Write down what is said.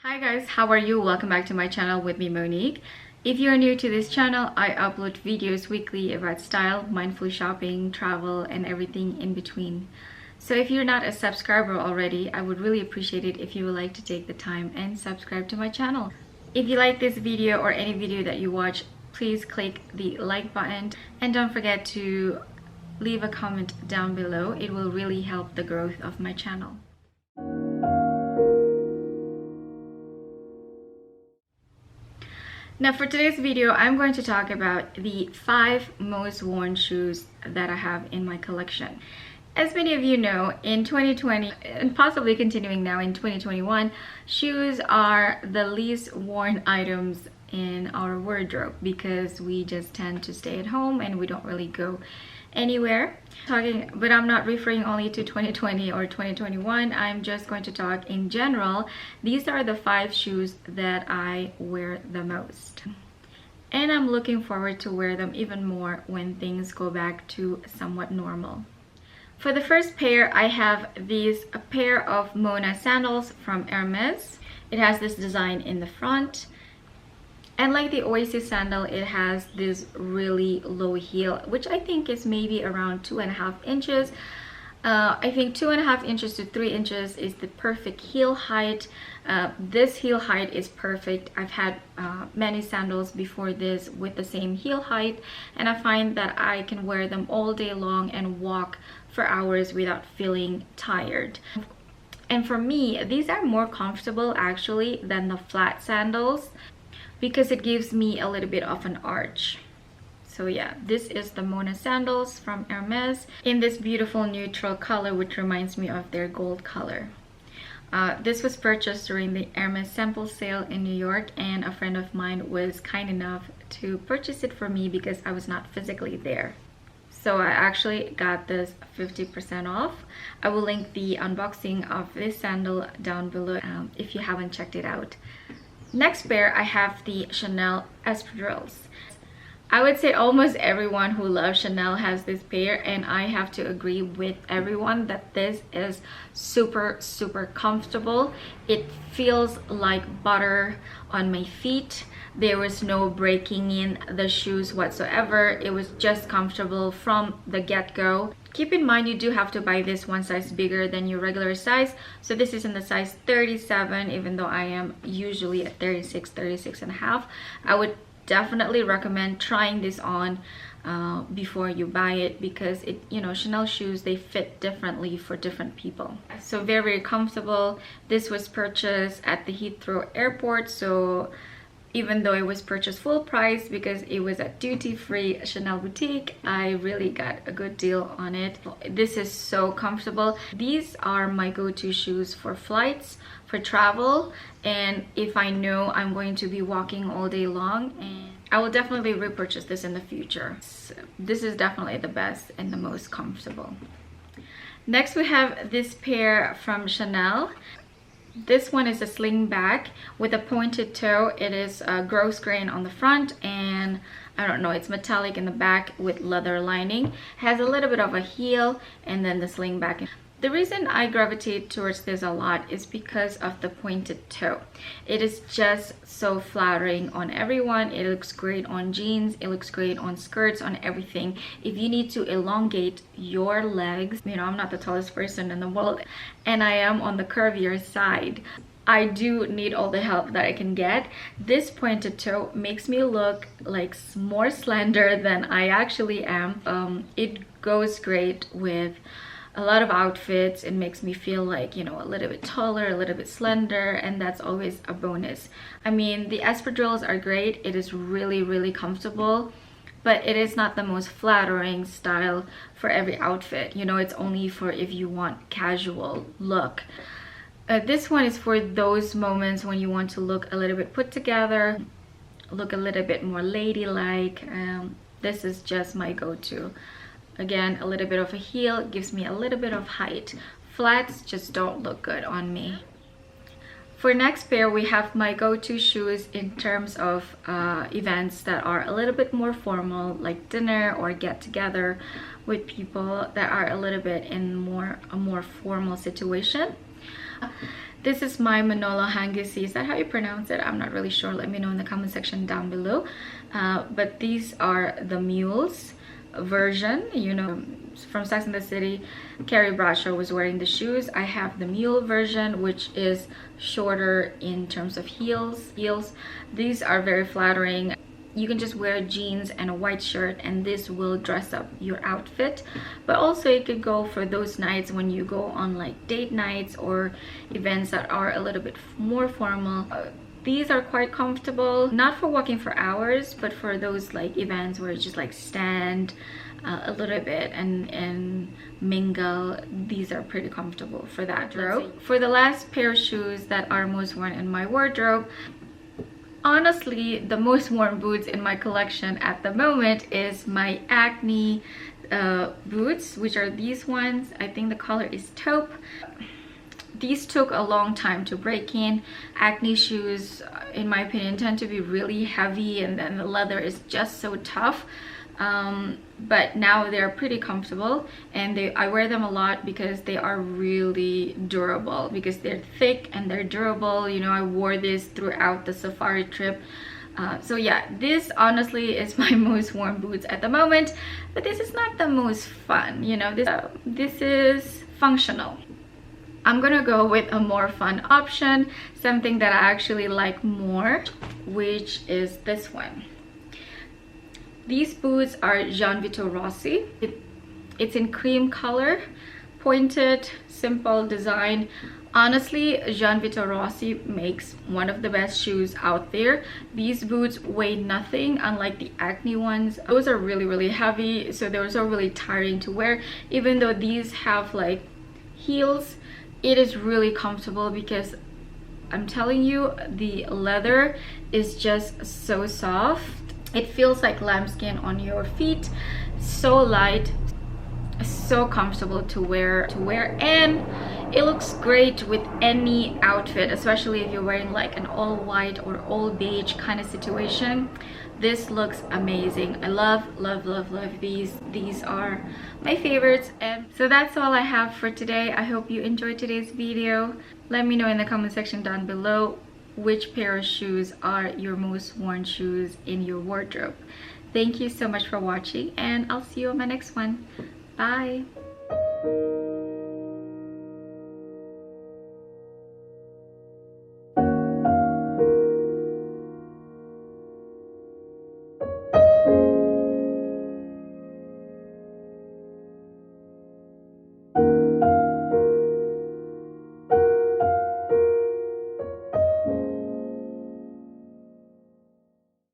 Hi guys, how are you? Welcome back to my channel with me, Monique. If you're new to this channel, I upload videos weekly about style, mindful shopping, travel, and everything in between. So if you're not a subscriber already, I would really appreciate it if you would like to take the time and subscribe to my channel. If you like this video or any video that you watch, please click the like button and don't forget to leave a comment down below. It will really help the growth of my channel. Now for today's video, I'm going to talk about the 5 most worn shoes that I have in my collection. As many of you know, in 2020 and possibly continuing now in 2021, shoes are the least worn items in our wardrobe because we just tend to stay at home and we don't really go anywhere. But I'm not referring only to 2020 or 2021. I'm just going to talk in general. These are the 5 shoes that I wear the most, and I'm looking forward to wear them even more when things go back to somewhat normal. For the first pair, I have a pair of Mona sandals from Hermes. It has this design in the front. And like the Oasis sandal, it has this really low heel, which I think is maybe around 2.5 inches. I think 2.5 inches to 3 inches is the perfect heel height. This heel height is perfect. I've had many sandals before this with the same heel height, and I find that I can wear them all day long and walk for hours without feeling tired. And for me, these are more comfortable actually than the flat sandals, because it gives me a little bit of an arch. So yeah, this is the Mona sandals from Hermes in this beautiful neutral color, which reminds me of their gold color. This was purchased during the Hermes sample sale in New York, and a friend of mine was kind enough to purchase it for me because I was not physically there. So I actually got this 50% off. I will link the unboxing of this sandal down below if you haven't checked it out. Next pair, I have the Chanel espadrilles. I would say almost everyone who loves Chanel has this pair, and I have to agree with everyone that this is super comfortable. It feels like butter on my feet. There was no breaking in the shoes whatsoever. It was just comfortable from the get-go. Keep in mind, you do have to buy this one size bigger than your regular size. So this is in the size 37, even though I am usually at 36 and a half. I would definitely recommend trying this on before you buy it, because Chanel shoes, they fit differently for different people. So very comfortable. This was purchased at the Heathrow airport, so even though it was purchased full price because it was at duty-free Chanel boutique, I really got a good deal on it. This is so comfortable. These are my go-to shoes for flights, for travel, and if I know I'm going to be walking all day long, and I will definitely repurchase this in the future. So this is definitely the best and the most comfortable. Next, we have this pair from Chanel. This one is a slingback with a pointed toe. It is a gross grain on the front, and I don't know, it's metallic in the back with leather lining. It has a little bit of a heel and then the slingback. The reason I gravitate towards this a lot is because of the pointed toe. It is just so flattering on everyone. It looks great on jeans, it looks great on skirts, on everything. If you need to elongate your legs, I'm not the tallest person in the world, and I am on the curvier side. I do need all the help that I can get. This pointed toe makes me look like more slender than I actually am. It goes great with a lot of outfits. It makes me feel like, a little bit taller, a little bit slender, and that's always a bonus. I mean, the espadrilles are great. It is really comfortable, but it is not the most flattering style for every outfit. It's only for if you want casual look. This one is for those moments when you want to look a little bit put together, look a little bit more ladylike. This is just my go-to. Again, a little bit of a heel gives me a little bit of height. Flats just don't look good on me. For next pair, we have my go-to shoes in terms of events that are a little bit more formal, like dinner or get together with people that are a little bit in a more formal situation. This is my Manolo Blahnik. Is that how you pronounce it? I'm not really sure. Let me know in the comment section down below. But these are the mules version. You know, from Sex and the City, Carrie Bradshaw was wearing the shoes. I have the mule version, which is shorter in terms of heels. These are very flattering. You can just wear jeans and a white shirt and this will dress up your outfit. But also it could go for those nights when you go on like date nights or events that are a little bit more formal. These are quite comfortable, not for walking for hours, but for those like events where you just like stand a little bit and mingle. These are pretty comfortable for that wardrobe. For the last pair of shoes that are most worn in my wardrobe, honestly, the most worn boots in my collection at the moment is my Acne boots, which are these ones. I think the color is taupe. These took a long time to break in. Acne shoes, in my opinion, tend to be really heavy and then the leather is just so tough. But now they're pretty comfortable and I wear them a lot because they are really durable, because they're thick and they're durable. You know, I wore this throughout the safari trip. So yeah, this honestly is my most worn boots at the moment, but this is not the most fun. You know, this is functional. I'm gonna go with a more fun option, something that I actually like more, which is this one. These boots are Gianvito Rossi. It's in cream color, pointed, simple design. Honestly, Gianvito Rossi makes one of the best shoes out there. These boots weigh nothing, unlike the Acne ones. Those are really heavy, so those are really tiring to wear. Even though these have like heels, it is really comfortable because I'm telling you, the leather is just so soft. It feels like lambskin on your feet, so light, so comfortable to wear, and it looks great with any outfit, especially if you're wearing like an all white or all beige kind of situation. This looks amazing. I love these. These are my favorites. And so that's all I have for today. I hope you enjoyed today's video. Let me know in the comment section down below which pair of shoes are your most worn shoes in your wardrobe. Thank you so much for watching and I'll see you on my next one. Bye.